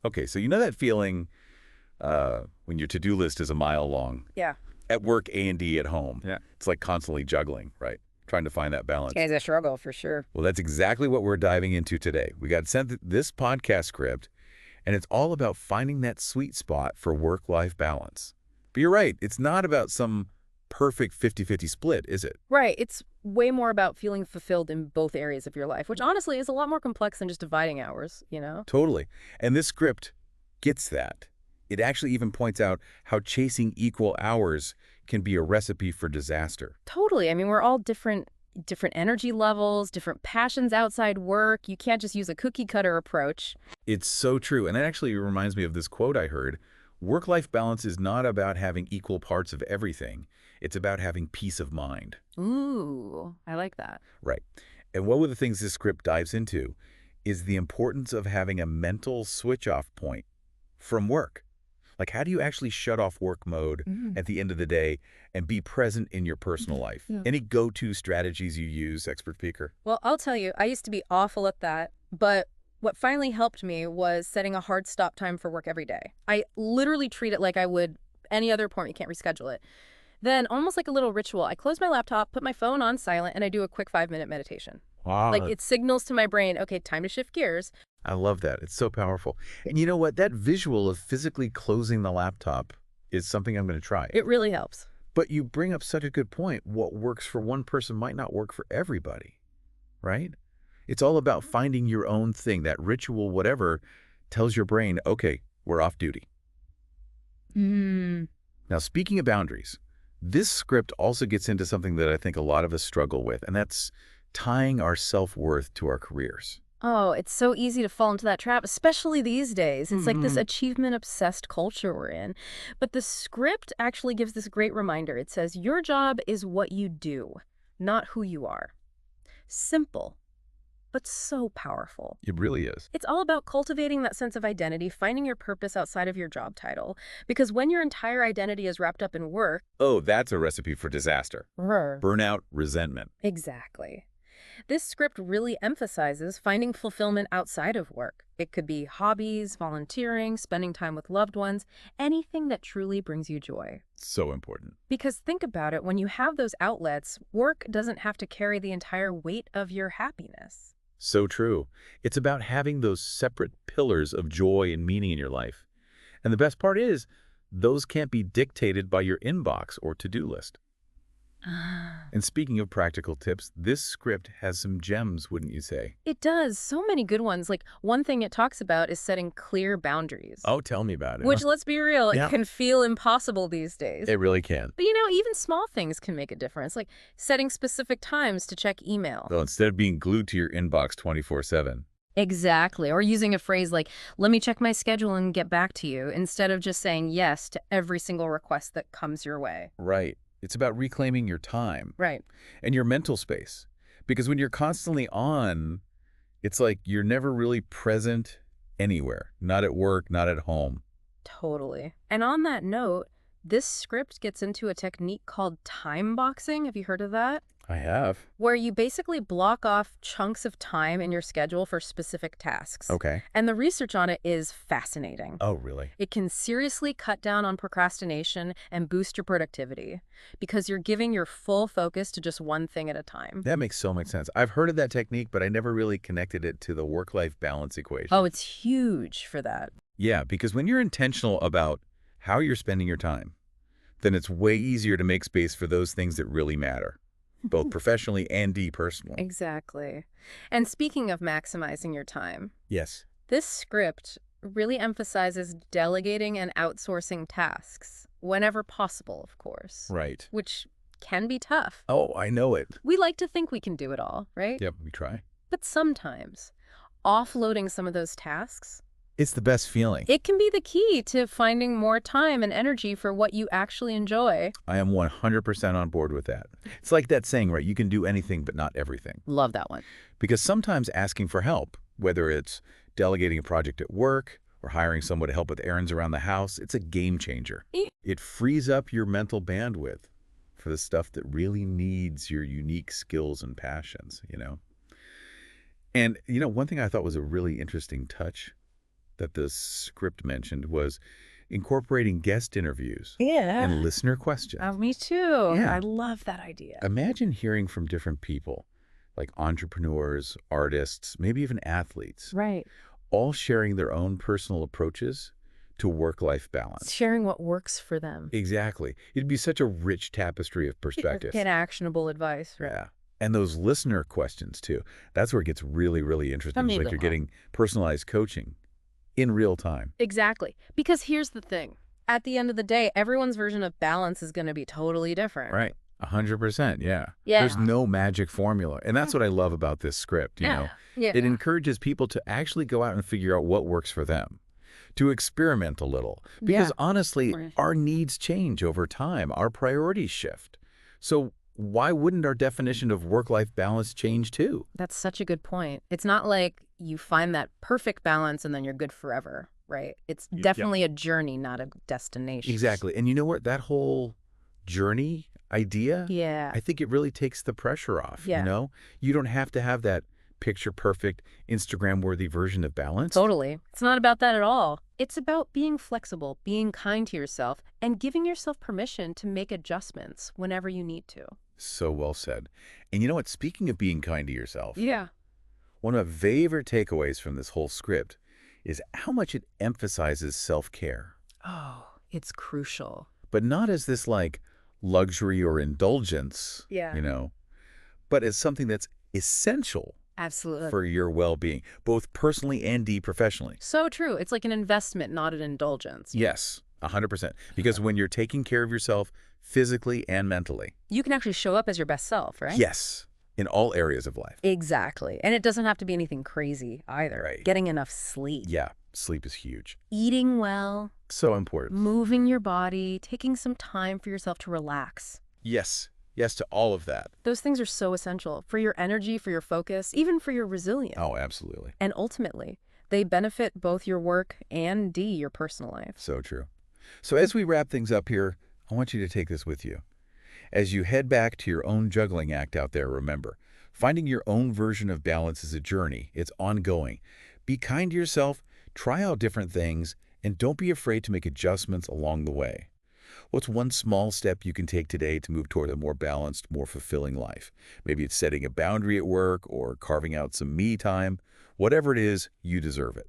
Okay, so you know that feeling when your to-do list is a mile long? Yeah. At work, A&D at home. Yeah. It's like constantly juggling, right? Trying to find that balance. It's a struggle for sure. Well, that's exactly what we're diving into today. We got sent this podcast script, and it's all about finding that sweet spot for work-life balance. But you're right, it's not about some perfect 50-50 split, is it? Right. It's way more about feeling fulfilled in both areas of your life, which honestly is a lot more complex than just dividing hours, you know? Totally. And this script gets that. It actually even points out how chasing equal hours can be a recipe for disaster. Totally. I mean, we're all different energy levels, different passions outside work. You can't just use a cookie cutter approach. It's so true. And it actually reminds me of this quote I heard. Work-life balance is not about having equal parts of everything. It's about having peace of mind. Ooh, I like that. Right. And one of the things this script dives into is the importance of having a mental switch-off point from work. Like, how do you actually shut off work mode at the end of the day and be present in your personal life? Yeah. Any go-to strategies you use, expert speaker? Well, I'll tell you, I used to be awful at that, but what finally helped me was setting a hard stop time for work every day. I literally treat it like I would any other appointment. You can't reschedule it. Then, almost like a little ritual, I close my laptop, put my phone on silent, and I do a quick 5-minute meditation. Wow. Like, it signals to my brain, okay, time to shift gears. I love that. It's so powerful. And you know what? That visual of physically closing the laptop is something I'm going to try. It really helps. But you bring up such a good point. What works for one person might not work for everybody, right? It's all about finding your own thing. That ritual, whatever, tells your brain, okay, we're off duty. Now, speaking of boundaries, this script also gets into something that I think a lot of us struggle with, and that's tying our self-worth to our careers. Oh, it's so easy to fall into that trap, especially these days. It's like this achievement-obsessed culture we're in. But the script actually gives this great reminder. It says, your job is what you do, not who you are. Simple, but so powerful. It really is. It's all about cultivating that sense of identity, finding your purpose outside of your job title. Because when your entire identity is wrapped up in work... Oh, that's a recipe for disaster. Burnout, resentment. Exactly. This script really emphasizes finding fulfillment outside of work. It could be hobbies, volunteering, spending time with loved ones, anything that truly brings you joy. So important. Because think about it, when you have those outlets, work doesn't have to carry the entire weight of your happiness. So true. It's about having those separate pillars of joy and meaning in your life. And the best part is, those can't be dictated by your inbox or to-do list. And speaking of practical tips, this script has some gems, wouldn't you say? It does. So many good ones. Like, one thing it talks about is setting clear boundaries. Oh, tell me about it. Which, let's be real, Yeah. it can feel impossible these days. It really can. But, you know, even small things can make a difference, like setting specific times to check email. So instead of being glued to your inbox 24/7. Exactly. Or using a phrase like, let me check my schedule and get back to you, instead of just saying yes to every single request that comes your way. Right. It's about reclaiming your time. Right. And your mental space. Because when you're constantly on, it's like you're never really present anywhere. Not at work, not at home. Totally. And on that note, this script gets into a technique called time boxing. Have you heard of that? I have. Where you basically block off chunks of time in your schedule for specific tasks. Okay. And the research on it is fascinating. Oh, really? It can seriously cut down on procrastination and boost your productivity because you're giving your full focus to just one thing at a time. That makes so much sense. I've heard of that technique, but I never really connected it to the work-life balance equation. Oh, it's huge for that. Yeah, because when you're intentional about how you're spending your time, then it's way easier to make space for those things that really matter, both professionally and personally. Exactly. And speaking of maximizing your time, Yes. this script really emphasizes delegating and outsourcing tasks, whenever possible, of course, Right. which can be tough. Oh, I know it. We like to think we can do it all, right? Yep, we try. But sometimes, offloading some of those tasks, It's the best feeling. it can be the key to finding more time and energy for what you actually enjoy. I am 100% on board with that. It's like that saying, right? You can do anything, but not everything. Love that one. Because sometimes asking for help, whether it's delegating a project at work or hiring someone to help with errands around the house, it's a game changer. It frees up your mental bandwidth for the stuff that really needs your unique skills and passions, you know? And, you know, one thing I thought was a really interesting touch that the script mentioned was incorporating guest interviews Yeah. and listener questions. Me too. I Yeah. love that idea. Imagine hearing from different people, like entrepreneurs, artists, maybe even athletes, Right. all sharing their own personal approaches to work-life balance. Sharing what works for them. Exactly. It'd be such a rich tapestry of perspectives. Get actionable advice. Right. Yeah. And those listener questions, too. That's where it gets really, really interesting. It's like you're getting personalized coaching in real time. Exactly. Because here's the thing. At the end of the day, everyone's version of balance is going to be totally different. Right. 100%, yeah. Yeah. There's no magic formula. And that's what I love about this script, you know. Yeah. It encourages people to actually go out and figure out what works for them, to experiment a little. Because honestly, Right. our needs change over time. Our priorities shift. So why wouldn't our definition of work-life balance change too? That's such a good point. It's not like you find that perfect balance and then you're good forever, right? It's definitely a journey, not a destination. Exactly. And you know what? That whole journey idea, Yeah. I think it really takes the pressure off, Yeah. you know? You don't have to have that picture-perfect, Instagram-worthy version of balance. Totally. It's not about that at all. It's about being flexible, being kind to yourself, and giving yourself permission to make adjustments whenever you need to. So well said. And you know what? Speaking of being kind to yourself, Yeah. one of my favorite takeaways from this whole script is how much it emphasizes self-care. Oh, it's crucial. But not as this, like, luxury or indulgence, Yeah. you know, but as something that's essential Absolutely. for your well-being, both personally and professionally. So true. It's like an investment, not an indulgence. Yes, 100%. Because when you're taking care of yourself physically and mentally. You can actually show up as your best self, right? Yes, in all areas of life. Exactly. And it doesn't have to be anything crazy either. Right. Getting enough sleep. Yeah, sleep is huge. Eating well. So important. Moving your body. Taking some time for yourself to relax. Yes, yes to all of that. Those things are so essential for your energy, for your focus, even for your resilience. Oh, absolutely. And ultimately, they benefit both your work and your personal life. So true. So as we wrap things up here, I want you to take this with you. As you head back to your own juggling act out there, remember, finding your own version of balance is a journey. It's ongoing. Be kind to yourself, try out different things, and don't be afraid to make adjustments along the way. What's one small step you can take today to move toward a more balanced, more fulfilling life? Maybe it's setting a boundary at work or carving out some me time. Whatever it is, you deserve it.